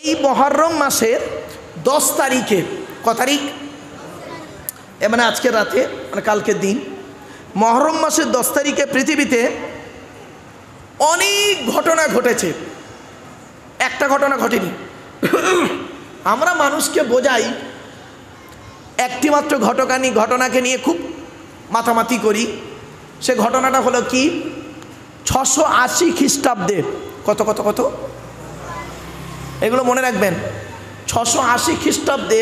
এই মুহররম মাসের 10 তারিখে, ক তারিখ? মানে আজকের রাতে, মানে কালকের দিন, মুহররম মাসের 10 তারিখে পৃথিবীতে অনেক ঘটনা ঘটেছে, একটা ঘটনা ঘটেনি। আমরা মানুষকে বোঝাই একটিমাত্র ঘটনাকে নিয়ে খুব মাতামাতি করি। সে ঘটনাটা হলো কি, 680 খ্রিস্টাব্দে, কত কত কত এগুলো মনে রাখবেন, 680 খ্রিস্টাব্দে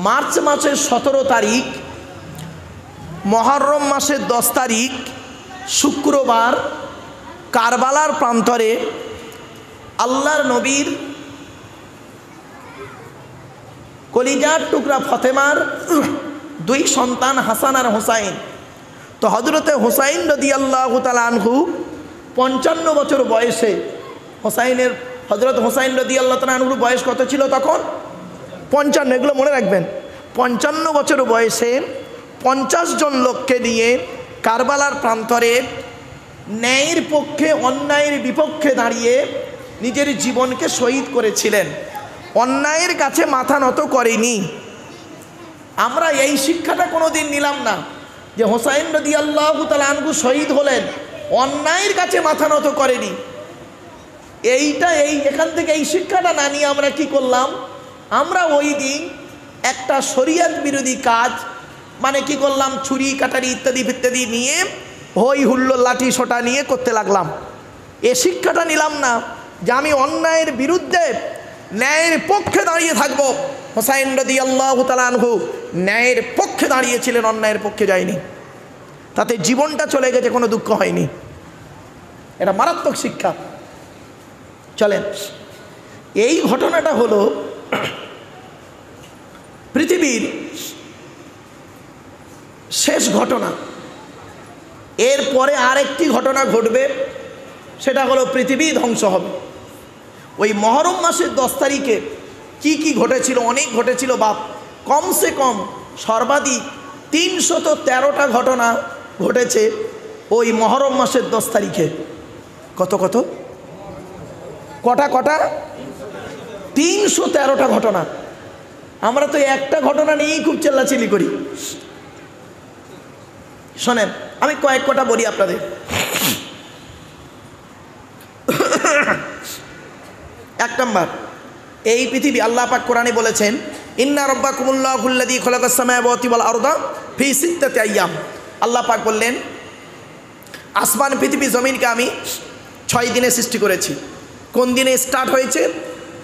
মার্চ মাসের 17 তারিখ, মুহররম মাসের 10 তারিখ শুক্রবার, কারবালার প্রান্তরে আল্লাহর নবীর কলিজার টুকরা ফাতেমার 2 সন্তান হাসান আর হোসাইন। তো হযরতে হোসাইন রাদিয়াল্লাহু তাআলা আনহু 55 বছর বয়সে, হযরত হোসাইন রাদিয়াল্লাহু তাআলা আনহুর বয়স কত ছিল তখন? 55। এগুলো মনে রাখবেন। 55 বছর বয়সে 50 জন লোককে নিয়ে কারবালার প্রান্তরে ন্যায়ের পক্ষে অন্যায়ের বিপক্ষে দাঁড়িয়ে নিজের জীবনকে শহীদ করেছিলেন। অন্যায়ের কাছে মাথা নত করেনি। আমরা এই শিক্ষাটা কোনোদিন নিলাম না যে হোসাইন রাদিয়াল্লাহু তাআলা আনহু শহীদ হলেন, অন্যায়ের কাছে মাথা নত করেনি। এখান থেকে এই শিক্ষাটা না নিয়ে আমরা কি করলাম? আমরা ওই দিন একটা শরিয়ত বিরোধী কাজ, মানে কি করলাম, ছুরি কাটারি ইত্যাদি ইত্যাদি নিয়ে হই হুল্লোড় লাঠি সোটা নিয়ে করতে লাগলাম। এ শিক্ষাটা নিলাম না যে আমি অন্যায়ের বিরুদ্ধে ন্যায়ের পক্ষে দাঁড়িয়ে থাকব। হোসাইন রাদিয়াল্লাহু তাআলা আনহু ন্যায়ের পক্ষে দাঁড়িয়েছিলেন, অন্যায়ের পক্ষে যায়নি। তাতে জীবনটা চলে গেছে, কোনো দুঃখ হয়নি। এটা মারাত্মক শিক্ষা। চলেন, এই ঘটনাটা হলো পৃথিবীর শেষ ঘটনা। এরপরে আরেকটি ঘটনা ঘটবে, সেটা হলো পৃথিবী ধ্বংস হবে। ওই মুহররম মাসের 10 তারিখে কি কি ঘটেছিল? অনেক ঘটেছিল বাপ। কমসে কম সর্বাধিক 313টা ঘটনা ঘটেছে ওই মুহররম মাসের 10 তারিখে। কত কত কটা কটা 313টা ঘটনা। আমরা তো একটা ঘটনা নিয়েই খুব চেল্লাচিল্লি করি। শোনেন, আমি কয়েক কটা বলি আপনাদের। এক নম্বর, এই পৃথিবী, আল্লাহ পাক কোরআনে বলেছেন, ইন্না রাব্বাকুমুল্লাহুল্লাযী খালাকাস সামাওয়াতি ওয়াল আরদা ফি সিত্তাতি আইয়াম। আল্লাহ পাক বললেন, আসমান পৃথিবী জমিনকে আমি 6 দিনে সৃষ্টি করেছি। কোন দিনে স্টার্ট হয়েছে?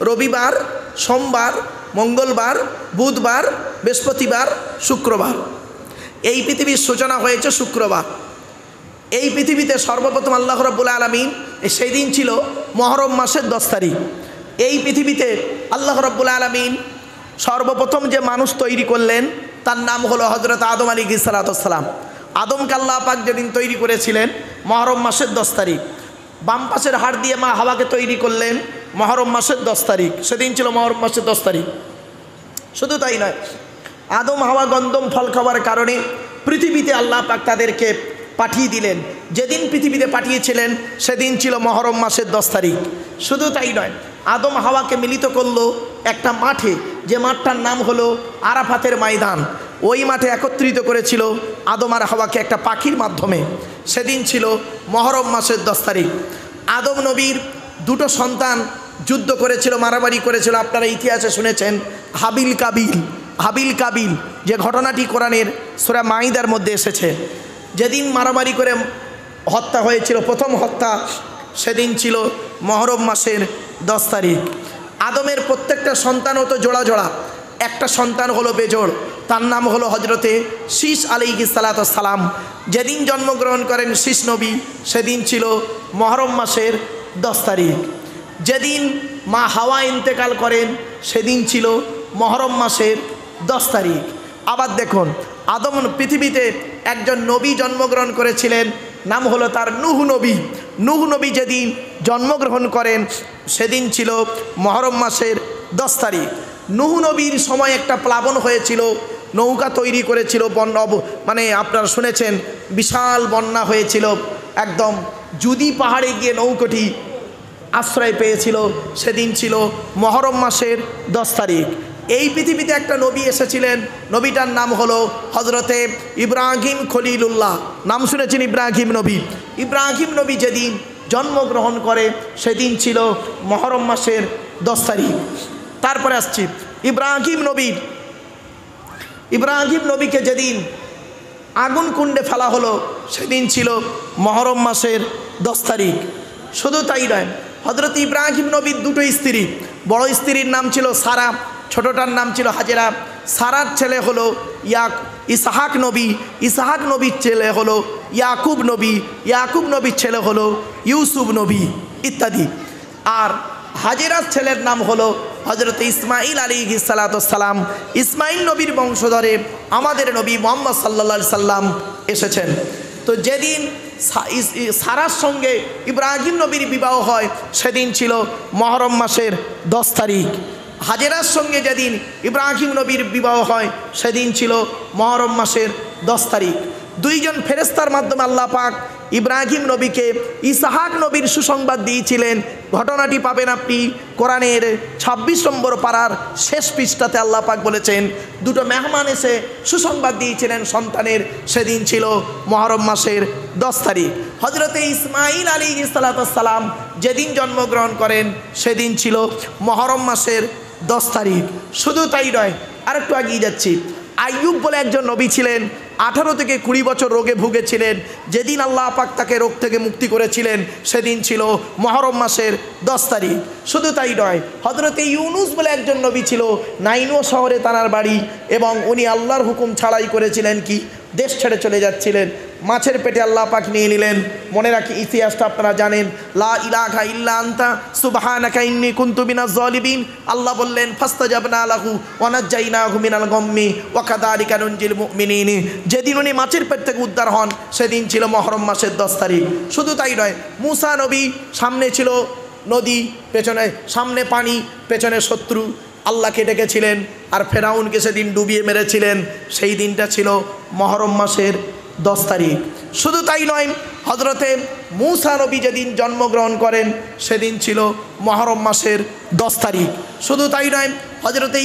রবিবার, সোমবার, মঙ্গলবার, বুধবার, বৃহস্পতিবার, শুক্রবার। এই পৃথিবীর সূচনা হয়েছে শুক্রবার। এই পৃথিবীতে সর্বপ্রথম আল্লাহ রাব্বুল আলামিন, সেই দিন ছিল মুহররম মাসের 10 তারিখ। এই পৃথিবীতে আল্লাহ রাব্বুল আলামিন সর্বপ্রথম যে মানুষ তৈরি করলেন তার নাম হলো হযরত আদম আলাইহিস সালাতু সালাম। আদমকে আল্লাহ পাক যেদিন তৈরি করেছিলেন মুহররম মাসের 10 তারিখ। বাম পাশের হাড় দিয়ে মা হাওয়াকে তৈরি করলেন মুহররম মাসের 10 তারিখ। সেদিন ছিল মুহররম মাসের 10 তারিখ। শুধু তাই নয়, আদম হাওয়া গন্ধম ফল খাওয়ার কারণে পৃথিবীতে আল্লাহ পাক তাদেরকে পাঠিয়ে দিলেন। যেদিন পৃথিবীতে পাঠিয়েছিলেন সেদিন ছিল মুহররম মাসের 10 তারিখ। শুধু তাই নয়, আদম হাওয়াকে মিলিত করলো একটা মাঠে, যে মাঠটার নাম হলো আরাফাতের ময়দান। ওই মাঠে একত্রিত করেছিল আদম আর হাওয়াকে একটা পাখির মাধ্যমে। সেদিন ছিল মুহররম মাসের 10 তারিখ। আদম নবীর 2টো সন্তান যুদ্ধ করেছিল, মারামারি করেছিল। আপনারা ইতিহাসে শুনেছেন হাবিল কাবিল, যে ঘটনাটি কোরআনের সূরা মাইদার মধ্যে এসেছে। যেদিন মারামারি করে হত্যা হয়েছিল, প্রথম হত্যা, সেদিন ছিল মুহররম মাসের 10 তারিখ। আদমের প্রত্যেকটা সন্তান হতো জোড়া জোড়া। একটা সন্তান হলো বেজোড়, তার নাম হলো হযরতে শীস আলাইহিস সালাতু সালাম। যেদিন জন্মগ্রহণ করেন শীস নবী, সেদিন ছিল মুহররম মাসের 10 তারিখ। যেদিন মা হাওয়া ইন্তেকাল করেন সেদিন ছিল মুহররম মাসের 10 তারিখ। আবার দেখুন, আদম পৃথিবীতে একজন নবী জন্মগ্রহণ করেছিলেন, নাম হলো তার নূহ নবী। নূহ নবী যেদিন জন্মগ্রহণ করেন সেদিন ছিল মুহররম মাসের 10 তারিখ। নূহ নবীর সময় একটা প্লাবন হয়েছিল, নৌকা তৈরি করেছিল, মানে আপনারা শুনেছেন বিশাল বন্যা হয়েছিল। একদম জুদি পাহাড়ে গিয়ে নৌকাটি আশ্রয় পেয়েছিল সেদিন ছিল মহরম মাসের 10 তারিখ। এই পৃথিবীতে একটা নবী এসেছিলেন, নবীটার নাম হলো হজরতে ইব্রাহিম খলিলুল্লাহ। নাম শুনেছেন ইব্রাহিম নবী? ইব্রাহিম নবী যেদিন জন্মগ্রহণ করে সেদিন ছিল মহরম মাসের 10 তারিখ। তারপরে আসছি ইব্রাহিম নবীকে যেদিন আগুন কুণ্ডে ফেলা হলো সেদিন ছিল মহরম মাসের 10 তারিখ। শুধু তাই নয়, হজরত ইব্রাহিম নবীর দুটো স্ত্রী, বড় স্ত্রীর নাম ছিল সারা, ছোটটার নাম ছিল হাজেরা। সারার ছেলে হলো ইসহাক নবী, ইসহাক নবীর ছেলে হলো ইয়াকুব নবী, ইয়াকুব নবীর ছেলে হলো ইউসুফ নবী ইত্যাদি। আর হাজেরার ছেলের নাম হলো হজরত ইসমাইল আলাইহিস সালাম। ইসমাইল নবীর বংশধরে আমাদের নবী মুহাম্মদ সাল্লাল্লাহু আলাইহি সাল্লাম এসেছেন। তো যেদিন সারার সঙ্গে ইব্রাহিম নবীর বিবাহ হয় সেদিন ছিল মহরম মাসের 10 তারিখ। হাজেরার সঙ্গে যেদিন ইব্রাহিম নবীর বিবাহ হয় সেদিন ছিল মহরম মাসের 10 তারিখ। দুইজন ফেরেশতার মাধ্যমে আল্লাহ পাক ইব্রাহিম নবীকে ইসহাক নবীর সুসংবাদ দিয়েছিলেন। ঘটনাটি পাবেন আপনি কোরআনের 26 নম্বর পারার শেষ পৃষ্ঠাতে। আল্লাহ পাক বলেছেন দুটো মেহমান এসে সুসংবাদ দিয়েছিলেন সন্তানের, সেদিন ছিল মহরম মাসের 10 তারিখ। হজরতে ইসমাইল আলাইহিস সালাম যেদিন জন্মগ্রহণ করেন সেদিন ছিল মহরম মাসের 10 তারিখ। শুধু তাই নয়, আর একটু এগিয়ে যাচ্ছি। আইয়ুব বলে একজন নবী ছিলেন, 18 থেকে 20 বছর রোগে ভুগেছিলেন। যেদিন আল্লাহ পাক তাকে রোগ থেকে মুক্তি করেছিলেন সেদিন ছিল মহরম মাসের 10 তারিখ। শুধু তাই নয়, হজরতে ইউনুস বলে একজন নবী ছিল, নাইনো শহরে তার বাড়ি, এবং উনি আল্লাহর হুকুম ছাড়াই করেছিলেন কি দেশ ছেড়ে চলে যাচ্ছিলেন, মাছের পেটে আল্লাহ পাক নিয়ে নিলেন। মনে রাখি ইতিহাসটা আপনারা জানেন, লা ইলাহা ইল্লা আনতা সুবহানাকা ইন্নী কুনতু মিনাজ জালিমিন। আল্লাহ বললেন ফাস্তাজাবনা লাহু ওয়া নাজ্জাইনাহু মিনাল গাম্মি ওয়া কাযালিকা নুনজিল মুমিনিন। যেদিন উনি মাছের পেট থেকে উদ্ধার হন সেদিন ছিল মহরম মাসের 10 তারিখ। শুধু তাই নয়, মূসা নবী, সামনে ছিল নদী, পেছনে সামনে পানি, পেছনে শত্রু, আল্লাহকে ডেকেছিলেন আর ফেরাউনকে সেদিন ডুবিয়ে মেরেছিলেন। সেই দিনটা ছিল মহরম মাসের 10 তারিখ। শুধু তাই নয়, হজরতে মূসা নবী যেদিন জন্মগ্রহণ করেন সেদিন ছিল মহরম মাসের 10 তারিখ। শুধু তাই নয়, হজরতে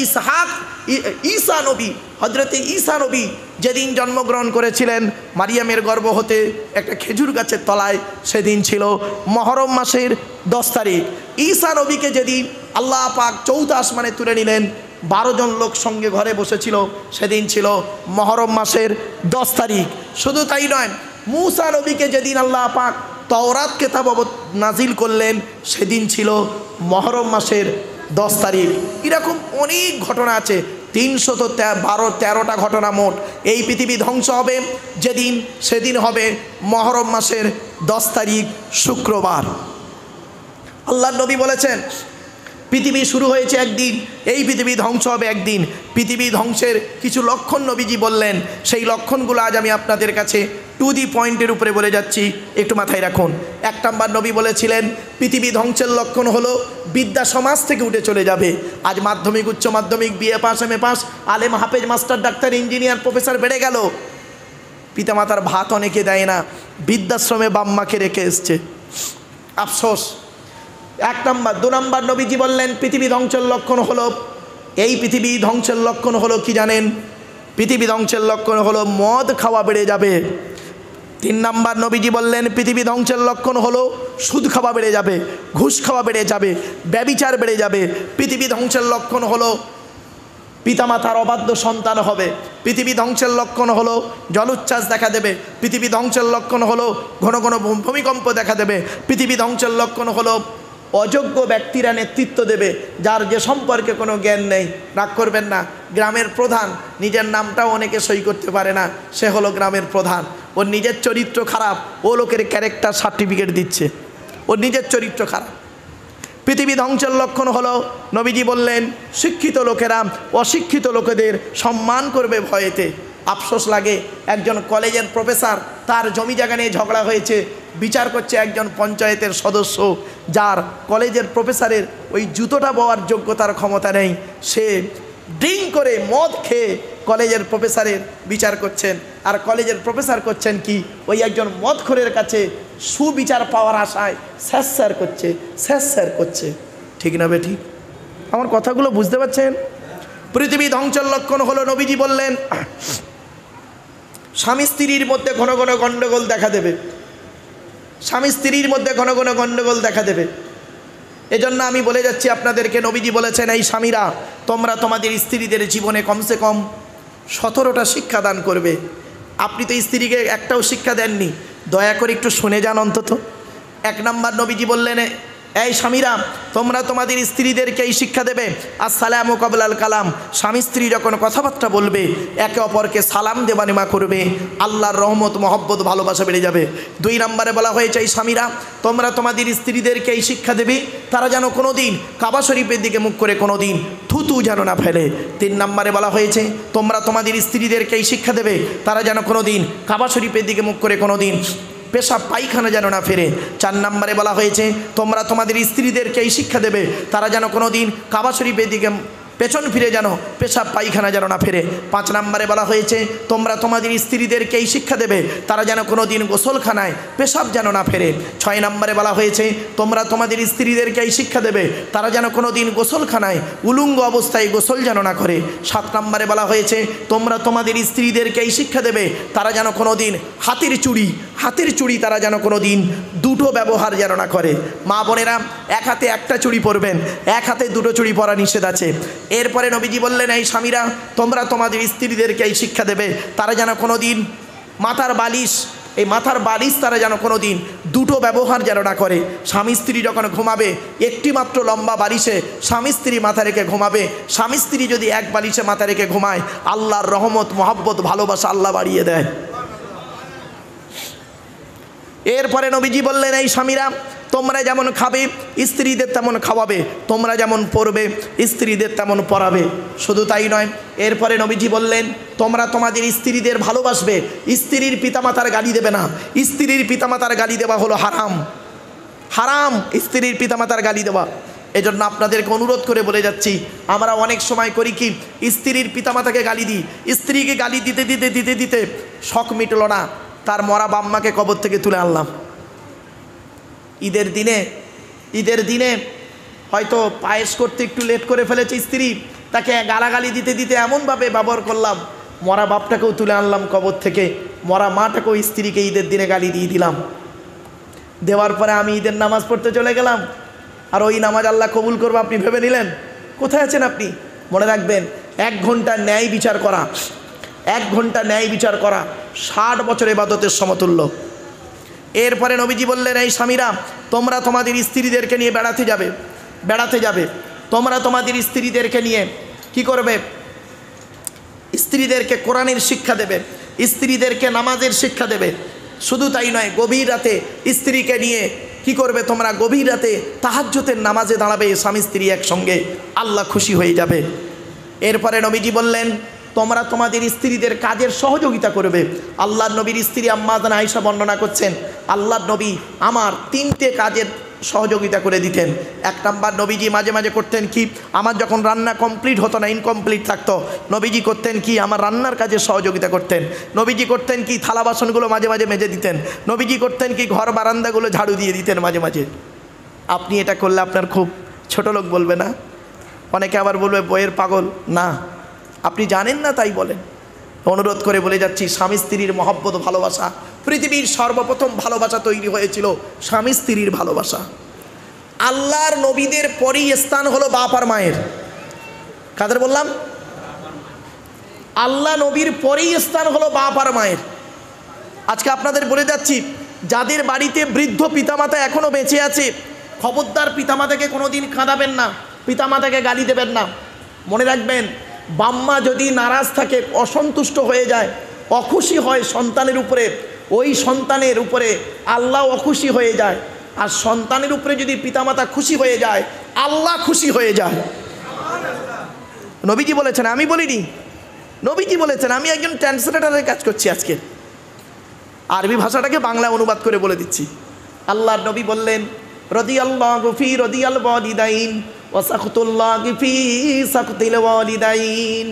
হজরতে ঈসা নবী যেদিন জন্মগ্রহণ করেছিলেন মারিয়ামের গর্ভ হতে একটা খেজুর গাছের তলায়, সেদিন ছিল মহরম মাসের 10 তারিখ। ঈসা নবীকে যেদিন আল্লাহ পাক চৌথা আসমানে তুলে নিলেন, 12 জন লোক সঙ্গে ঘরে বসেছিল, সেদিন ছিল মহরম মাসের 10 তারিখ। শুধু তাই নয়, মূসা নবীকে যেদিন আল্লাহ পাক তাওরাত কিতাব নাজিল করলেন সেদিন ছিল মহরম মাসের 10 তারিখ। এরকম অনেক ঘটনা আছে, 313টা ঘটনা মোট। এই পৃথিবী ধ্বংস হবে যেদিন, সেদিন হবে মহরম মাসের 10 তারিখ শুক্রবার। আল্লাহর নবী বলেছেন পৃথিবী শুরু হয়েছে একদিন, এই পৃথিবী ধ্বংস হবে একদিন। পৃথিবী ধ্বংসের কিছু লক্ষণ নবীজি বললেন, সেই লক্ষণগুলো আজ আমি আপনাদের কাছে টু দি পয়েন্টের উপরে বলে যাচ্ছি, একটু মাথায় রাখুন। 1 নম্বর নবী বলেছিলেন পৃথিবী ধ্বংসের লক্ষণ হলো বিদ্যা সমাজ থেকে উঠে চলে যাবে। আজ মাধ্যমিক, উচ্চ মাধ্যমিক, বিএ পাস, এমএ পাস, আলেম, হাফেজ, মাস্টার, ডাক্তার, ইঞ্জিনিয়ার, প্রফেসর বেড়ে গেল, পিতামাতার ভাত অনেকে দেয় না, বৃদ্ধাশ্রমে বাম্মাকে রেখে এসছে, আফসোস। 1 নম্বর। 2 নম্বর নবীজি বললেন পৃথিবী ধ্বংসের লক্ষণ হলো, এই পৃথিবী ধ্বংসের লক্ষণ হলো কি জানেন? পৃথিবী ধ্বংসের লক্ষণ হলো মদ খাওয়া বেড়ে যাবে। 3 নম্বর নবীজি বললেন পৃথিবী ধ্বংসের লক্ষণ হলো সুদ খাওয়া বেড়ে যাবে, ঘুষ খাওয়া বেড়ে যাবে, ব্যভিচার বেড়ে যাবে। পৃথিবী ধ্বংসের লক্ষণ হলো পিতামাতার অবাধ্য সন্তান হবে। পৃথিবী ধ্বংসের লক্ষণ হলো জলোচ্ছ্বাস দেখা দেবে। পৃথিবী ধ্বংসের লক্ষণ হলো ঘন ঘন ভূমিকম্প দেখা দেবে। পৃথিবী ধ্বংসের লক্ষণ হলো অযোগ্য ব্যক্তিরা নেতৃত্ব দেবে, যার যে সম্পর্কে কোনো জ্ঞান নেই। রাগ করবেন না, গ্রামের প্রধান, নিজের নামটাও অনেকে সই করতে পারে না, সে হলো গ্রামের প্রধান। ওর নিজের চরিত্র খারাপ, ও লোকের ক্যারেক্টার সার্টিফিকেট দিচ্ছে, ওর নিজের চরিত্র খারাপ। পৃথিবী ধ্বংসের লক্ষণ হলো নবীজি বললেন শিক্ষিত লোকেরা অশিক্ষিত লোকেদের সম্মান করবে ভয়েতে। আফসোস লাগে, একজন কলেজের প্রফেসর, তার জমি জায়গা নিয়ে ঝগড়া হয়েছে, বিচার করছে একজন পঞ্চায়েতের সদস্য, যার কলেজের প্রফেসরের ওই জুতোটা বওয়ার যোগ্যতার ক্ষমতা নেই, সে ড্রিঙ্ক করে মদ খেয়ে কলেজের প্রফেসরের বিচার করছেন। আর কলেজের প্রফেসর করছেন কি, ওই একজন মদখোরের কাছে সুবিচার পাওয়ার আশায় স্যার করছে, স্যার করছে। ঠিক না বে ঠিক? আমার কথাগুলো বুঝতে পারছেন? পৃথিবী ধ্বংসের লক্ষণ হলো, নবীজি বললেন স্বামী স্ত্রীর মধ্যে ঘন ঘন গণ্ডগোল দেখা দেবে, স্বামী স্ত্রীর মধ্যে ঘন ঘন গণ্ডগোল দেখা দেবে। এজন্য আমি বলে যাচ্ছি আপনাদেরকে, নবীজি বলেছেন এই স্বামীরা তোমরা তোমাদের স্ত্রীদের জীবনে কমসে কম 17টা শিক্ষা দান করবে। আপনি তো স্ত্রীকে একটাও শিক্ষা দেননি, দয়া করে একটু শুনে যান অন্তত। 1 নম্বর নবীজি বললেন এই স্বামীরা তোমরা তোমাদের স্ত্রীদেরকে এই শিক্ষা দেবে আসসালামু কাবলাল কালাম, স্বামী স্ত্রী যখন কথাবার্তা বলবে একে অপরকে সালাম দেওয়া নেওয়া করবে, আল্লাহর রহমত মহব্বত ভালোবাসা বেড়ে যাবে। 2 নম্বরে বলা হয়েছে এই স্বামীরা তোমরা তোমাদের স্ত্রীদেরকে এই শিক্ষা দেবে তারা যেন কোনো দিন কাবা শরীফের দিকে মুখ করে কোনো দিন থুতু যেন না ফেলে। 3 নম্বরে বলা হয়েছে তোমরা তোমাদের স্ত্রীদেরকে এই শিক্ষা দেবে তারা যেন কোনো দিন কাবা শরীফের দিকে মুখ করে কোনো দিন পেশাব পায়খানা যেন না ফেরে। 4 নম্বরে বলা হয়েছে তোমরা তোমাদের স্ত্রীদেরকে এই শিক্ষা দেবে তারা যেন কোনো দিন কাবা শরীফের দিকে পেছন ফিরে যেন পেশাব পায়খানা যেন না ফেরে। 5 নম্বরে বলা হয়েছে তোমরা তোমাদের স্ত্রীদেরকে এই শিক্ষা দেবে তারা যেন কোনো দিন গোসলখানায় পেশাব যেন না ফেরে। 6 নম্বরে বলা হয়েছে তোমরা তোমাদের স্ত্রীদেরকে এই শিক্ষা দেবে তারা যেন কোনো দিন গোসলখানায় উলঙ্গ অবস্থায় গোসল যেন না করে। 7 নম্বরে বলা হয়েছে তোমরা তোমাদের স্ত্রীদেরকে এই শিক্ষা দেবে তারা যেন কোনো দিন হাতের চুড়ি তারা যেন কোনো দিন দুটো ব্যবহার যেন না করে। মা বোনেরা এক হাতে একটা চুড়ি পরবেন, এক হাতে দুটো চুড়ি পরা নিষেধ আছে। এরপরে নবীজি বললেন এই স্বামীরা তোমরা তোমাদের স্ত্রীদেরকে এই শিক্ষা দেবে তারা যেন কোনো দিন মাথার বালিশ তারা যেন কোনো দিন দুটো ব্যবহার যেন না করে। স্বামী স্ত্রী যখন ঘুমাবে একটি মাত্র লম্বা বালিশে স্বামী স্ত্রী মাথা রেখে ঘুমাবে। স্বামী স্ত্রী যদি এক বালিশে মাথা রেখে ঘুমায় আল্লাহর রহমত মহব্বত ভালোবাসা আল্লাহ বাড়িয়ে দেয়। এরপরে নবীজি বললেন এই স্বামীরা তোমরা যেমন খাবে স্ত্রীদের তেমন খাওয়াবে, তোমরা যেমন পরবে স্ত্রীদের তেমন পরাবে। শুধু তাই নয়, এরপরে নবীজি বললেন তোমরা তোমাদের স্ত্রীদের ভালোবাসবে, স্ত্রীর পিতামাতার গালি দেবে না। স্ত্রীর পিতামাতার গালি দেওয়া হলো হারাম, স্ত্রীর পিতামাতার গালি দেওয়া। এজন্য আপনাদেরকে অনুরোধ করে বলে যাচ্ছি আমরা অনেক সময় করি কি স্ত্রীর পিতামাতাকে গালি দিই, স্ত্রীকে গালি দিতে দিতে দিতে দিতে শখ মিটল না, তার মরা বাম্মাকে কবর থেকে তুলে আনলাম। ঈদের দিনে হয়তো পায়েস করতে একটু লেট করে ফেলেছে স্ত্রী, তাকে গালাগালি দিতে দিতে এমনভাবে ব্যবহার করলাম মরা বাপটাকেও তুলে আনলাম কবর থেকে, মরা মাটাকেও স্ত্রীকে ঈদের দিনে গালি দিয়ে দিলাম। দেওয়ার পরে আমি ঈদের নামাজ পড়তে চলে গেলাম, আর ওই নামাজ আল্লাহ কবুল করবে আপনি ভেবে নিলেন? কোথায় আছেন আপনি? মনে রাখবেন 1 ঘন্টা ন্যায় বিচার করা 60 বছর ইবাদতের সমতুল্য। এরপরে নবীজি বললেন এই স্বামীরা তোমরা তোমাদের স্ত্রীদেরকে নিয়ে বেড়াতে যাবে তোমরা তোমাদের স্ত্রীদেরকে নিয়ে কি করবে? স্ত্রীদেরকে কোরআনের শিক্ষা দেবে, স্ত্রীদেরকে নামাজের শিক্ষা দেবে। শুধু তাই নয়, গভীর রাতে স্ত্রীকে নিয়ে কি করবে? তোমরা গভীর রাতে তাহাজ্জুদের নামাজে দাঁড়াবে স্বামী স্ত্রী একসঙ্গে, আল্লাহ খুশি হয়ে যাবে। এরপরে নবীজি বললেন তোমরা তোমাদের স্ত্রীদের কাজের সহযোগিতা করবে। আল্লাহর নবীর স্ত্রী আম্মা জানা আয়েশা বর্ণনা করছেন আল্লাহর নবী আমার 3টে কাজের সহযোগিতা করে দিতেন। 1 নম্বর নবীজি মাঝে মাঝে করতেন কি, আমার যখন রান্না কমপ্লিট হতো না, ইনকমপ্লিট থাকতো, নবীজি করতেন কি আমার রান্নার কাজে সহযোগিতা করতেন। নবীজি করতেন কি থালা বাসনগুলো মাঝে মাঝে মেজে দিতেন। নবীজি করতেন কি ঘর বারান্দাগুলো ঝাড়ু দিয়ে দিতেন মাঝে মাঝে। আপনি এটা করলে আপনার খুব ছোট লোক বলবে না? অনেকে আবার বলবে বইয়ের পাগল। না, আপনি জানেন না তাই বলেন। অনুরোধ করে বলে যাচ্ছি স্বামী স্ত্রীর মহব্বত ভালোবাসা, পৃথিবীর সর্বপ্রথম ভালোবাসা তৈরি হয়েছিল স্বামী স্ত্রীর ভালোবাসা। আল্লাহর নবীদের পরেই স্থান হলো বাপ আর মায়ের। কাদের বললাম? আল্লাহ নবীর পরেই স্থান হলো বাপ আর মায়ের। আজকে আপনাদের বলে যাচ্ছি যাদের বাড়িতে বৃদ্ধ পিতামাতা এখনো বেঁচে আছে, খবরদার পিতামাতাকে কোনোদিন কাঁদাবেন না, পিতামাতাকে গালি দেবেন না। মনে রাখবেন বাম্মা যদি নারাজ থাকে, অসন্তুষ্ট হয়ে যায়, অখুশি হয় সন্তানের উপরে, ওই সন্তানের উপরে আল্লাহ অখুশি হয়ে যায়। আর সন্তানের উপরে যদি পিতামাতা খুশি হয়ে যায়, আল্লাহ খুশি হয়ে যায়। নবীজি বলেছেন, আমি বলিনি, নবীজি বলেছেন। আমি একজন ট্রান্সলেটরের কাজ করছি আজকে, আরবি ভাষাটাকে বাংলা অনুবাদ করে বলে দিচ্ছি। আল্লাহর নবী বললেন রাদিয়াল্লাহু ফি রাদিয়াল ওয়ালিদাইন ওয়া সাখতুল্লাহি ফি সাখতিল ওয়ালিদাইন।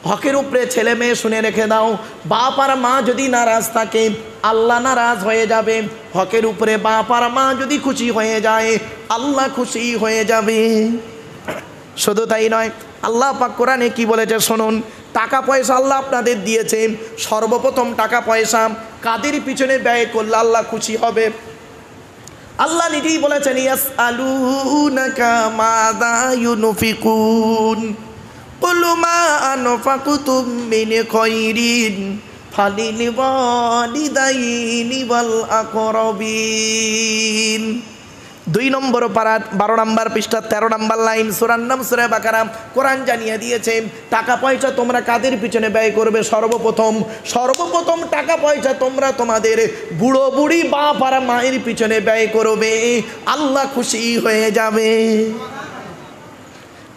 হকের উপরে ছেলে মেয়ে শুনে রেখে দাও, বাপ আর মা যদি নারাজ থাকে আল্লাহ নারাজ হয়ে যাবে, হকের উপরে বাপ আর মা যদি খুশি হয়ে যায় আল্লাহ খুশি হয়ে যাবে। শুধু তাই নয়, আল্লাহ পাক কোরআনে কি বলেছে শুনুন, টাকা পয়সা আল্লাহ আপনাদের দিয়েছে, সর্বপ্রথম টাকা পয়সা কাদের পিছনে ব্যয় করলে আল্লাহ খুশি হবে? আল্লাহ নিজেই বলেছেন ইয়াসআলুনাকা মাযা ইউনফিকুন কুল মা আনফাকতুম মিন খায়রিন ফালিল ওয়ালিদাইনি ওয়াল আকরাবিন। 2 নম্বর পারা 12 নম্বর পৃষ্ঠা 13 নম্বর লাইন, সূরার নাম সূরা বাকারা। কোরআন জানিয়ে দিয়েছে টাকা পয়সা তোমরা কাদের পিছনে ব্যয় করবে? সর্বপ্রথম টাকা পয়সা তোমরা তোমাদের বুড়ো বুড়ি বাপ আর মায়ের পিছনে ব্যয় করবে, আল্লাহ খুশি হয়ে যাবে।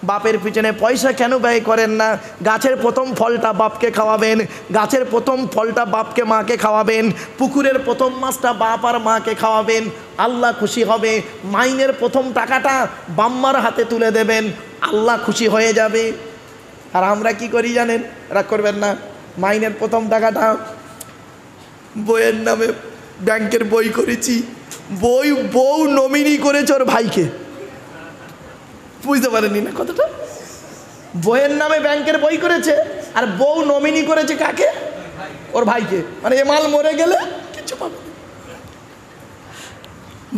বাপের পিছনে পয়সা কেন ব্যয় করেন না? গাছের প্রথম ফলটা বাপকে খাওয়াবেন, গাছের প্রথম ফলটা বাপকে মাকে খাওয়াবেন, পুকুরের প্রথম মাছটা বাপ আর মাকে খাওয়াবেন, আল্লাহ খুশি হবে। মাইনের প্রথম টাকাটা বাম্মার হাতে তুলে দেবেন, আল্লাহ খুশি হয়ে যাবে। আর আমরা কি করি জানেন? রাগ করবেন না, মাইনের প্রথম টাকাটা বইয়ের নামে ব্যাংকের বই করেছি, বউ নমিনি করেছে ওর ভাইকে। বুঝতে পারেনি না কথাটা? বইয়ের নামে ব্যাংকের বই করেছে আর বউ নমিনি করেছে কাকে? ওর ভাইকে। মানে এ মাল মরে গেলে কিছু পাবে।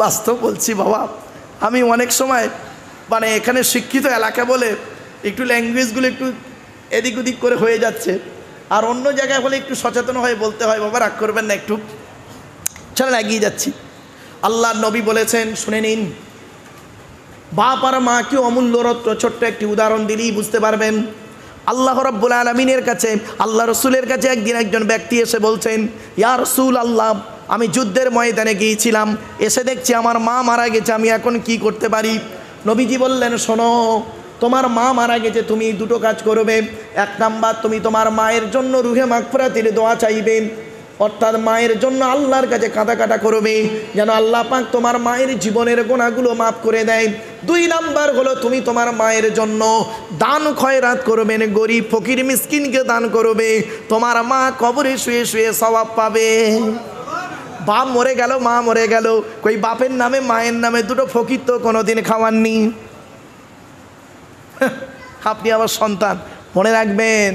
বাস্তব বলছি বাবা, আমি অনেক সময় মানে এখানে শিক্ষিত এলাকা বলে একটু ল্যাঙ্গুয়েজগুলো একটু এদিক ওদিক করে হয়ে যাচ্ছে, আর অন্য জায়গায় হলে একটু সচেতন হয়ে বলতে হয়। বাবা রাগ করবেন না, একটু চলেন এগিয়ে যাচ্ছি। আল্লাহর নবী বলেছেন, শুনে নিন, বাপ আর মা কি অমূল্য রত্ন। ছোট্ট একটি উদাহরণ দিলেই বুঝতে পারবেন। আল্লাহ রাব্বুল আলামিনের কাছে, আল্লাহ রসুলের কাছে একদিন একজন ব্যক্তি এসে বলছেন, ইয়া রাসূল আল্লাহ, আমি যুদ্ধের ময়দানে গিয়েছিলাম, এসে দেখছি আমার মা মারা গেছে, আমি এখন কি করতে পারি? নবীজি বললেন, শোনো, তোমার মা মারা গেছে, তুমি 2টো কাজ করবে। 1 নাম্বার, তুমি তোমার মায়ের জন্য রুহে মাগফিরাতের দোয়া চাইবে, অর্থাৎ মায়ের জন্য আল্লাহর কাছে কাঁদা করবে যেন আল্লাহ পাক তোমার মায়ের জীবনের গুনাহগুলো মাফ করে দেয়। 2 নাম্বার হলো তুমি তোমার মায়ের জন্য দান খয়রাত করবেন, গরিব ফকির মিসকিনকে দান করবে, তোমার মা কবরে শুয়ে শুয়ে সওয়াব পাবে। বাপ মরে গেল, মা মরে গেল, কই বাপের নামে মায়ের নামে 2টো ফকির তো কোনোদিন খাওয়াননি। আপনি আবার সন্তান, মনে রাখবেন,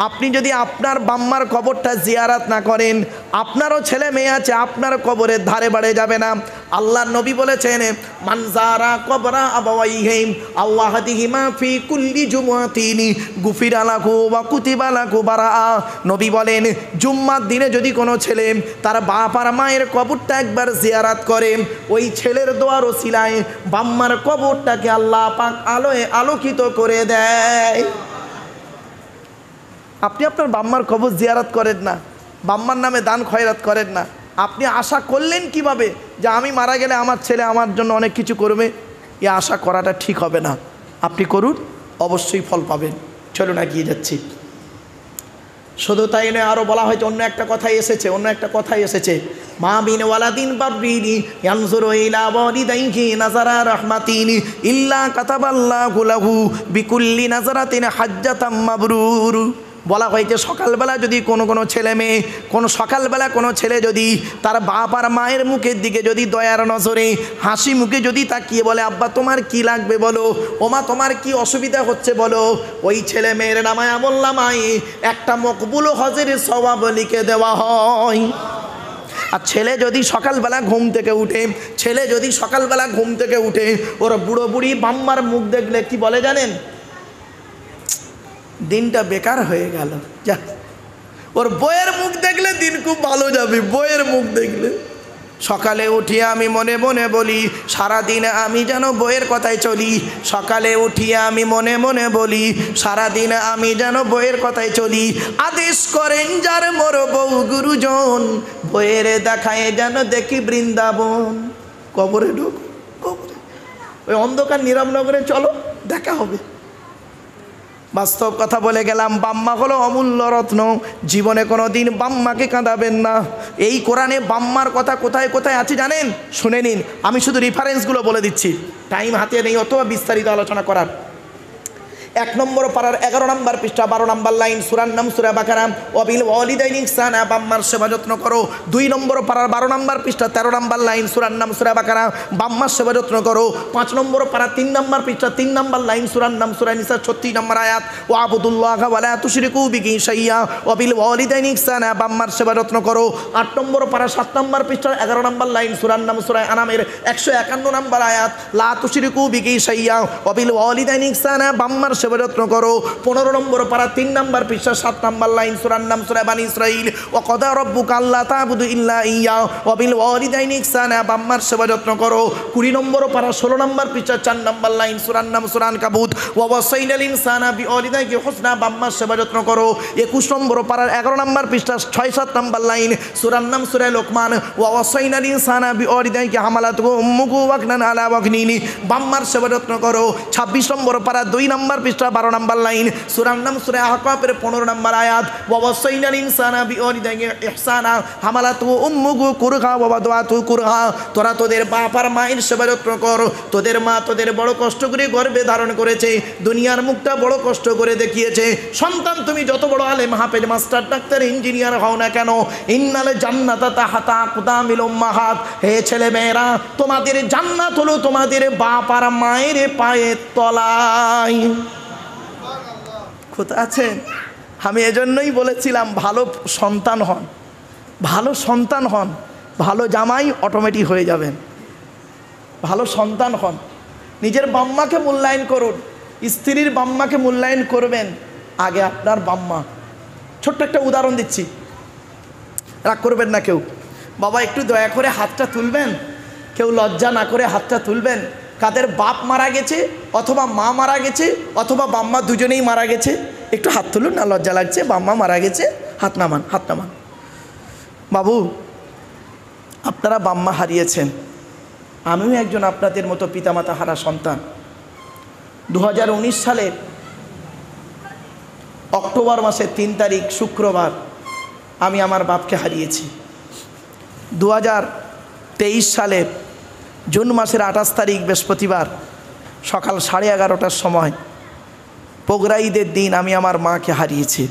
আপনি যদি আপনার বাম্মার কবরটা জিয়ারাত না করেন, আপনারও ছেলে মেয়ে আছে, আপনার কবরের ধারে বাড়ে যাবে না। আল্লাহর নবী বলেছেন, মান যারা কবরা আবাওয়াইহি আও আহাদিহিমা ফি কুল্লি জুমআতিন গুফিরা লাহু ওয়া কুতিবা লাহু বারাআ। নবী বলেন, জুম্মার দিনে যদি কোনো ছেলে তার বাপ আর মায়ের কবরটা একবার জিয়ারাত করে, ওই ছেলের দোয়ার ওসিলায় বাম্মার কবরটাকে আল্লাহ পাক আলোয় আলোকিত করে দেয়। আপনি আপনার বাম্মার কবর জিয়ারত করেন না, বাম্মার নামে দান খয়রাত করেন না, আপনি আশা করলেন কিভাবে যে আমি মারা গেলে আমার ছেলে আমার জন্য অনেক কিছু করবে? এই আশা করাটা ঠিক হবে না। আপনি করুন, অবশ্যই ফল পাবেন। চলুন এগিয়ে যাচ্ছি। শুধু তাই নয়, আরও বলা হয়েছে, অন্য একটা কথাই এসেছে, মা বিন ওয়ালাদিন বাররিনি ইয়ানজুরু ইলা ওয়ালিদাইহি নাযারা রাহমাতিন ইল্লা কাতাবাল্লাহু লাহু বিকুল্লি নাযারাতিন হাজ্জাতাম মাবরুর। বলা হয়েছে, সকালবেলা যদি কোনো ছেলে মেয়ে, সকালবেলা কোনো ছেলে যদি তার বাপ আর মায়ের মুখের দিকে যদি দয়ার নজরে হাসি মুখে যদি তাকিয়ে বলে, আব্বা তোমার কি লাগবে বলো, ওমা তোমার কি অসুবিধা হচ্ছে বলো, ওই ছেলে মেয়ের নামায় আমলনামায় একটা মকবুল হজের সওয়াব লিখে দেওয়া হয়। আর ছেলে যদি সকালবেলা ঘুম থেকে উঠে ওর বুড়ো বুড়ি বাম্মার মুখ দেখলে কি বলে জানেন? দিনটা বেকার হয়ে গেল। যা, ওর বইয়ের মুখ দেখলে দিন খুব ভালো যাবে। বইয়ের মুখ দেখলে সকালে উঠিয়ে আমি মনে মনে বলি, সারাদিন আমি যেন বইয়ের কথায় চলি। সকালে উঠিয়ে আমি মনে মনে বলি, সারাদিন আমি যেন বইয়ের কথায় চলি। আদেশ করেন যার মোর বউ গুরুজন, বইয়ের দেখায় যেন দেখি বৃন্দাবন। কবরে ঢোক, কবরে ওই অন্ধকার নীরবনগরে চলো, দেখা হবে। বাস্তব কথা বলে গেলাম, বাম্মা হলো অমূল্য রত্ন। জীবনে কোনো দিন বাম্মাকে কাঁদাবেন না। এই কোরআনে বাম্মার কথা কোথায় কোথায় আছে জানেন? শুনে নিন, আমি শুধু রেফারেন্সগুলো বলে দিচ্ছি, টাইম হাতে নেই অত বিস্তারিত আলোচনা করার। 1 নম্বর পারার 11 নম্বর পৃষ্ঠা 12 নম্বর লাইন, সূরার নাম সূরা বাকারা। ওয়াবিল ওয়ালিদাইনি ইহসানা, বাম্মার সেবা যত্ন করো। 2 নম্বর পারার 12 নম্বর পৃষ্ঠা 13 নম্বর লাইন, সূরার নাম সূরা বাকারা, বাম্মার সেবা যত্ন করো। 5 নম্বর পারা 3 নম্বর পৃষ্ঠা 3 নম্বর লাইন, সূরার নাম সূরা নিসা 36 নম্বর আয়াত, ওয়াবুদুল্লাহ ওয়া লা তুশরিকু বিহি শাইয়্যা ওয়াবিল ওয়ালিদাইনি ইহসানা, বাম্মার সেবা যত্ন করো। 8 নম্বর পারা 7 নম্বর পৃষ্ঠা 11 নম্বর লাইন, সূরার নাম সূরা আনামের 151 নম্বর আয়াত, লা তুশরিকু বিহি শাইয়্যা ওয়াবিল ওয়ালিদাইনি ইহসানা, বাম্মার সেবা যত্ন করো। 15 নম্বর পারা 3 নম্বর পৃষ্ঠা 7 নম্বর লাইন, সূরার নাম সূরা বানি ইসরাঈল, ওয়া ক্বাদা রাব্বুকা আল্লা তা'বুদু ইল্লা ইয়্যা ওয়াবিল ওয়ালিদাইনি ইহসানা, বাম্মার সেবা যত্ন করো। 20 নম্বর পারা 16 নম্বর পৃষ্ঠা 4 নম্বর লাইন, সূরার নাম সূরা আনকাবুত, ওয়া ওয়াসাইনাল ইনসানা বিওয়ালিদাইহি হুসনা, বাম্মার সেবা যত্ন করো। 21 নম্বর পারার 11 নম্বর পৃষ্ঠা 6-7 নম্বর লাইন, সূরার নাম সূরা লোকমান, ওয়া ওয়াসাইনাল ইনসানা বিওয়ালিদাইহি হামালাতুহু উম্মুহু ওয়াকনান আলা ওয়াকনিনি, বাম্মার সেবা যত্ন করো। 26 নম্বর পারা 2 নম্বর পৃষ্ঠা 12 নম্বর লাইন, সূরার নাম সূরা আহকাফের 15 নম্বর আয়াত, ওয়া ওয়াসাইনাল ইনসানা বিওয়ালিদাইহি ইহসানা হামালাতুহু উম্মুহু কুরহা ওয়া ওয়াদাতুহু কুরহা, তোরা তোদের বাপ আর মায়ের সেবা যত্ন কর। তোদের মা তোদের বড় কষ্ট করে গর্ভে ধারণ করেছে, দুনিয়ার মুখটা বড় কষ্ট করে দেখিয়েছে। সন্তান তুমি যত বড় আলেম, হাফেজ, মাস্টার, ডাক্তার, ইঞ্জিনিয়ার হও না কেন, ইন্নাল জান্নাতা তাহতা আকদামিল উম্মাহাত, হে ছেলে মেয়েরা, তোমাদের জান্নাত হলো তোমাদের বাপ আর মায়ের পায়ের তলায়। কোথা আছেন? আমি এজন্যই বলেছিলাম ভালো সন্তান হন, ভালো সন্তান হন, ভালো জামাই অটোমেটিক হয়ে যাবেন। ভালো সন্তান হন, নিজের বাম্মাকে মূল্যায়ন করুন, স্ত্রীর বাম্মাকে মূল্যায়ন করবেন আগে আপনার বাম্মা। ছোট্ট একটা উদাহরণ দিচ্ছি, রাগ করবেন না কেউ। বাবা একটু দয়া করে হাতটা তুলবেন, কেউ লজ্জা না করে হাতটা তুলবেন। কাদের বাপ মারা গেছে অথবা মা মারা গেছে অথবা বাম্মা দুজনেই মারা গেছে, একটু হাত তুলুন না, লজ্জা লাগছে। বাম্মা মারা গেছে, হাত নামান, হাত নামান। বাবু আপনারা বাম্মা হারিয়েছেন, আমিও একজন আপনাদের মতো পিতামাতা হারা সন্তান। 2019 সালের অক্টোবর মাসের 3 তারিখ শুক্রবার আমি আমার বাপকে হারিয়েছি। 2023 সালের জুন মাসের 28 তারিখ বৃহস্পতিবার সকাল 11:30টার সময় বকরা ঈদের দিন আমি আমার মাকে হারিয়েছি।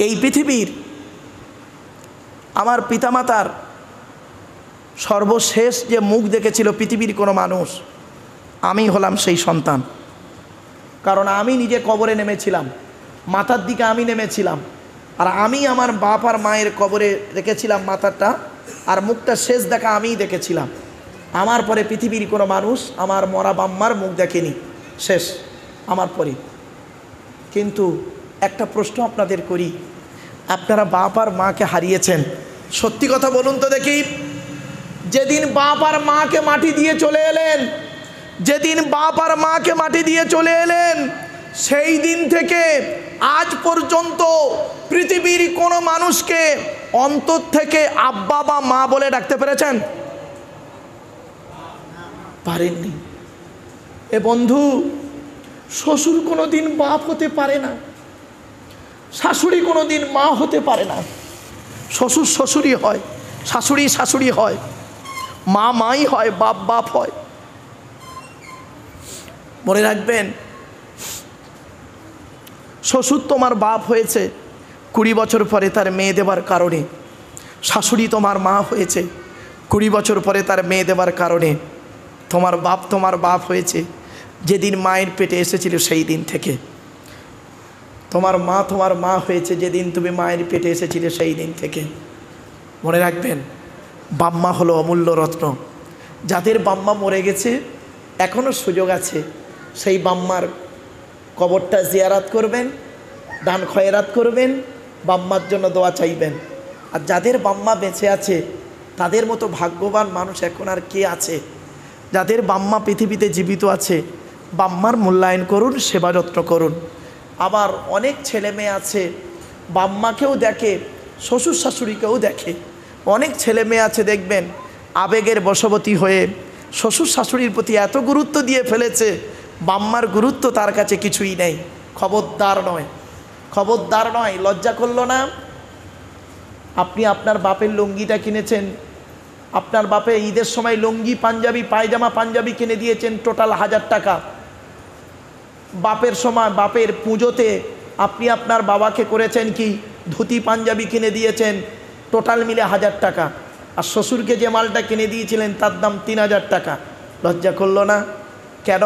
এই পৃথিবীর আমার পিতামাতার সর্বশেষ যে মুখ দেখেছিল পৃথিবীর কোনো মানুষ, আমি হলাম সেই সন্তান। কারণ আমি নিজে কবরে নেমেছিলাম, মাথার দিকে আমি নেমেছিলাম, আর আমি আমার বাপ আর মায়ের কবরে রেখেছিলাম মাথাটা, আর মুখটা শেষ দেখা আমিই দেখেছিলাম। আমার পরে পৃথিবীর কোনো মানুষ আমার মরা বাম্মার মুখ দেখেনি, শেষ আমার পরে। কিন্তু একটা প্রশ্ন আপনাদের করি, আপনারা বাপ আর মাকে হারিয়েছেন, সত্যি কথা বলুন তো দেখি, যেদিন বাপ আর মাকে মাটি দিয়ে চলে এলেন, যেদিন বাপ আর মাকে মাটি দিয়ে চলে এলেন, সেই দিন থেকে আজ পর্যন্ত পৃথিবীর কোনো মানুষকে অন্তর থেকে আব্বা বা মা বলে ডাকতে পেরেছেন? পারেননি। এ বন্ধু, শ্বশুর কোনো দিন বাপ হতে পারে না, শাশুড়ি কোনো দিন মা হতে পারে না। শ্বশুর শ্বশুরই হয়, শাশুড়ি শাশুড়ি হয়, মা মাই হয়, বাপ বাপ হয়। মনে রাখবেন, শ্বশুর তোমার বাপ হয়েছে 20 বছর পরে তার মেয়ে দেবার কারণে, শাশুড়ি তোমার মা হয়েছে 20 বছর পরে তার মেয়ে দেবার কারণে। তোমার বাপ হয়েছে যেদিন মায়ের পেটে এসেছিল সেই দিন থেকে। তোমার মা হয়েছে যেদিন তুমি মায়ের পেটে এসেছিলে সেই দিন থেকে। মনে রাখবেন, বাম্মা হলো অমূল্য রত্ন। যাদের বাম্মা মরে গেছে এখনও সুযোগ আছে, সেই বাম্মার কবরটা জিয়ারাত করবেন, দান খয়রাত করবেন, বাম্মার জন্য দোয়া চাইবেন। আর যাদের বাম্মা বেঁচে আছে তাদের মতো ভাগ্যবান মানুষ এখন আর কে আছে? যাদের বাম্মা পৃথিবীতে জীবিত আছে, বাম্মার মূল্যায়ন করুন, সেবা যত্ন করুন। আবার অনেক ছেলে মেয়ে আছে বাম্মাকেও দেখে, শ্বশুর শাশুড়িকেও দেখে। অনেক ছেলে মেয়ে আছে দেখবেন আবেগের বশবর্তী হয়ে শ্বশুর শাশুড়ির প্রতি এত গুরুত্ব দিয়ে ফেলেছে, বাম্মার গুরুত্ব তার কাছে কিছুই নেই। খবরদার নয়, খবরদার নয়। লজ্জা করলো না? আপনি আপনার বাপের লুঙ্গিটা কিনেছেন, আপনার বাপে ঈদের সময় লুঙ্গি পাঞ্জাবি পায়জামা পাঞ্জাবি কিনে দিয়েছেন টোটাল 1000 টাকা। বাপের সময় বাপের পুজোতে আপনি আপনার বাবাকে করেছেন কি ধুতি পাঞ্জাবি কিনে দিয়েছেন, টোটাল মিলে 1000 টাকা, আর শ্বশুরকে যে মালটা কিনে দিয়েছিলেন তার দাম 3000 টাকা। লজ্জা করলো না? কেন?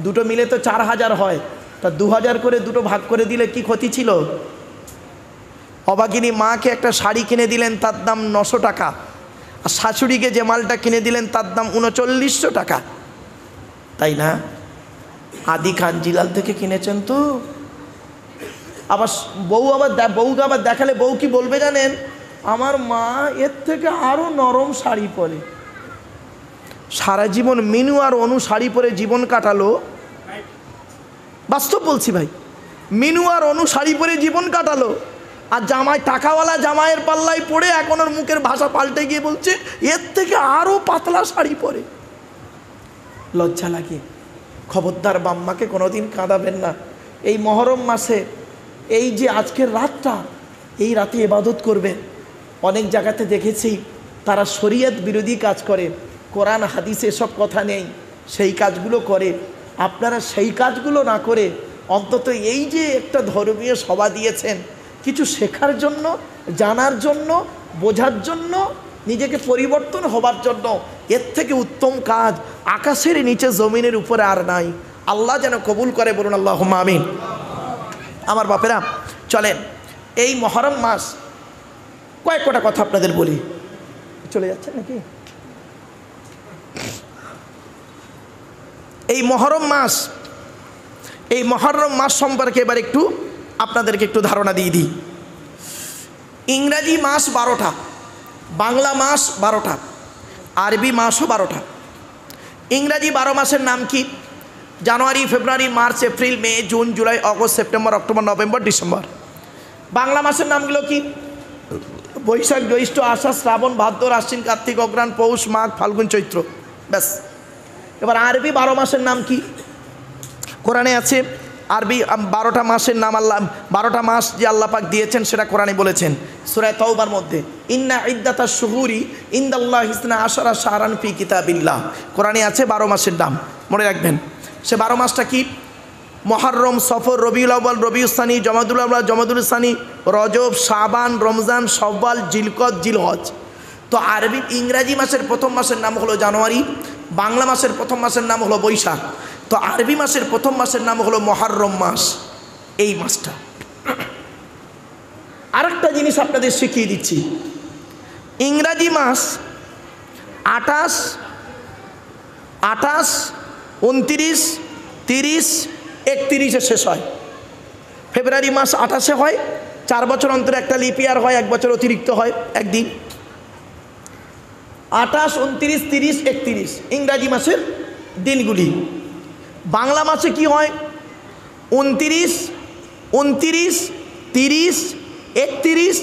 দুটো মিলে তো 4000 হয়, তা 2000 করে দুটো ভাগ করে দিলে কি ক্ষতি ছিল? অভাগিনী মাকে একটা শাড়ি কিনে দিলেন তার দাম 900 টাকা, আর শাশুড়িকে যে মালটা কিনে দিলেন তার দাম 3900 টাকা, তাই না? আদি খান জিলাল থেকে কিনেছেন তো। আবার বউকে আবার দেখালে বউ কি বলবে জানেন? আমার মা এর থেকে আরও নরম শাড়ি পরে। সারা জীবন মিনু আর অনু শাড়ি পরে জীবন কাটালো, বাস্তব বলছি ভাই, মিনু আর অনু শাড়ি পরে জীবন কাটালো, আর জামাই টাকাওয়ালা জামাইয়ের পাল্লায় পড়ে এখন ওর মুখের ভাষা পাল্টে গিয়ে বলছে এর থেকে আরও পাতলা শাড়ি পরে। লজ্জা লাগে। খবরদার বাম্মাকে কোনোদিন কাঁদাবেন না। এই মহরম মাসে এই যে আজকের রাতটা, এই রাতে ইবাদত করবেন। অনেক জায়গাতে দেখেছি তারা শরীয়ত বিরোধী কাজ করে, কোরআন হাদিসে এসব কথা নেই, সেই কাজগুলো করে। আপনারা সেই কাজগুলো না করে অন্তত এই যে একটা ধর্মীয় সভা দিয়েছেন, কিছু শেখার জন্য, জানার জন্য, বোঝার জন্য, নিজেকে পরিবর্তন হবার জন্য, এর থেকে উত্তম কাজ আকাশের নিচে জমিনের উপরে আর নাই। আল্লাহ যেন কবুল করে, বলুন আল্লাহুম্মা আমিন। আমার বাপেরা চলেন, এই মহরম মাস কয়েকটা কথা আপনাদের বলি। চলে যাচ্ছেন নাকি? এই মহরম মাস সম্পর্কে এবার একটু আপনাদেরকে একটু ধারণা দিয়ে দিই। ইংরাজি মাস 12টা, বাংলা মাস 12টা, আরবি মাসও 12টা। ইংরাজি 12 মাসের নাম কি? January, February, March, April, May, June, July, August, September, October, November, December. Bangla মাসের নামগুলো কি? বৈশাখ, জ্যৈষ্ঠ, আষাঢ়, শ্রাবণ, ভাদ্র, আশ্বিন, কার্তিক, অগ্রহায়ণ, পৌষ, মাঘ, ফাল্গুন, চৈত্র। ব্যাস। এবার আরবি 12 মাসের নাম কি? কোরআনে আছে আরবি 12টা মাসের নাম। আল্লাহ 12টা মাস যে আল্লাহ পাক দিয়েছেন সেটা কোরআনে বলেছেন সূরা তাওবার মধ্যে, ইন্না ইদ্দাতাশ শুহুরি ইনদাল্লাহি 12 শাহরান ফি কিতাবিল্লাহ। কোরআনে আছে 12 মাসের নাম, মনে রাখবেন। সে 12 মাসটা কি? মুহররম, সফর, রবিউল আউয়াল, রবিউস সানি, জমাদুল আউয়াল, জমাদুল সানি, রজব, শাবান, রমজান, শাওয়াল, জিলকদ, জিলহজ। তো আরবি ইংরাজি মাসের প্রথম মাসের নাম হলো জানুয়ারি, বাংলা মাসের প্রথম মাসের নাম হলো বৈশাখ, তো আরবি মাসের প্রথম মাসের নাম হলো মুহররম মাস। এই মাসটা আরেকটা জিনিস আপনাদের শিখিয়ে দিচ্ছি। ইংরাজি মাস 28, 29, 30, 31-এ শেষ হয়। ফেব্রুয়ারি মাস 28-এ হয়, 4 বছর অন্তর একটা লিপ ইয়ার হয়, 1 বছর অতিরিক্ত হয় একদিন। 28, 29, 30, 31 ইংরাজি মাসের দিনগুলি। বাংলা মাসে কি হয়? 29, 30, 31,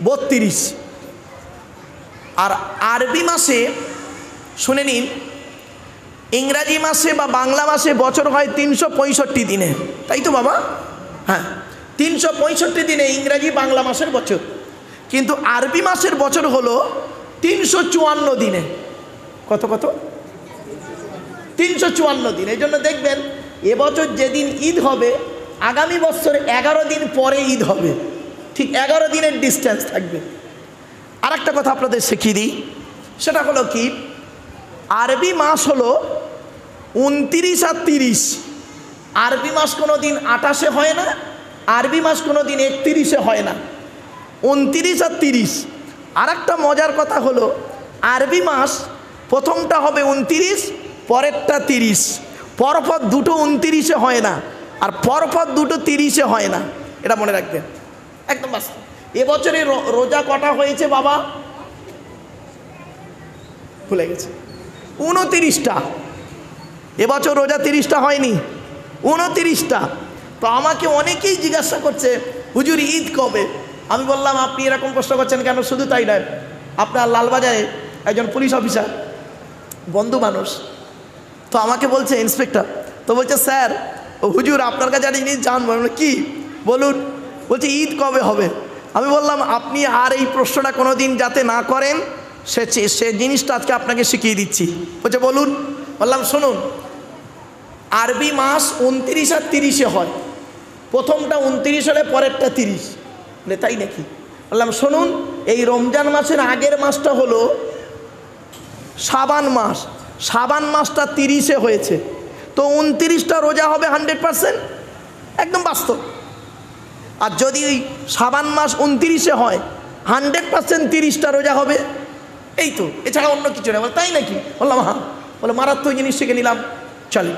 32। আর আরবি মাসে শুনে নিন, ইংরাজি মাসে বা বাংলা মাসে বছর হয় 365 দিনে, তাই তো বাবা? হ্যাঁ, 365 দিনে ইংরাজি বাংলা মাসের বছর, কিন্তু আরবি মাসের বছর হলো 354 দিনে। কত? 354 দিন। এই জন্য দেখবেন এবছর যেদিন ঈদ হবে আগামী বছর 11 দিন পরে ঈদ হবে, ঠিক 11 দিনের ডিস্টেন্স থাকবে। আর একটা কথা আপনাদের শিখিয়ে দিই, সেটা হলো কি, আরবি মাস হলো 29 আর 30। আরবি মাস কোনো দিন 28-এ হয় না, আরবি মাস কোনো দিন 31-এ হয় না, 29 আর 30। আর একটা মজার কথা হলো, আরবি মাস প্রথমটা হবে 29, পরেরটা 30, পরপর দুটো 29-এ হয় না, আর পরপর দুটো 30-এ হয় না। এটা মনে রাখবেন, একদম বাস্তব। এবছরে রোজা কটা হয়েছে বাবা? ভুলে গেছে, 29টা। এবছর রোজা 30টা হয়নি, 29টা। তো আমাকে অনেকেই জিজ্ঞাসা করছে হুজুর ঈদ কবে? আমি বললাম আপনি এরকম প্রশ্ন করছেন কেন? শুধু তাই নয়, আপনার লালবাজারে একজন পুলিশ অফিসার বন্ধু মানুষ, তো আমাকে বলছে ইন্সপেক্টর, তো বলছে স্যার হুজুর আপনার কাছে একটা জিনিস জানবো। কি বলুন? বলছে ঈদ কবে হবে? আমি বললাম আপনি আর এই প্রশ্নটা কোনো দিন যাতে না করেন সে জিনিসটা আজকে আপনাকে শিখিয়ে দিচ্ছি। বলছে বলুন। বললাম শুনুন, আরবি মাস 29 আর 30-এ হয়, প্রথমটা 29 হলে পরেরটা 30। বলে তাই নাকি? বললাম শুনুন, এই রমজান মাসের আগের মাসটা হলো শাবান মাস, শাবান মাসটা 30-এ হয়েছে, তো 29টা রোজা হবে 100%, একদম বাস্তব। আর যদি ওই শাবান মাস 29-এ হয় 100% 30টা রোজা হবে, এই তো, এছাড়া অন্য কিছু না। বলে তাই নাকি? বললাম হ্যাঁ। বলে মারাত্মক জিনিস শিখে নিলাম, চলে।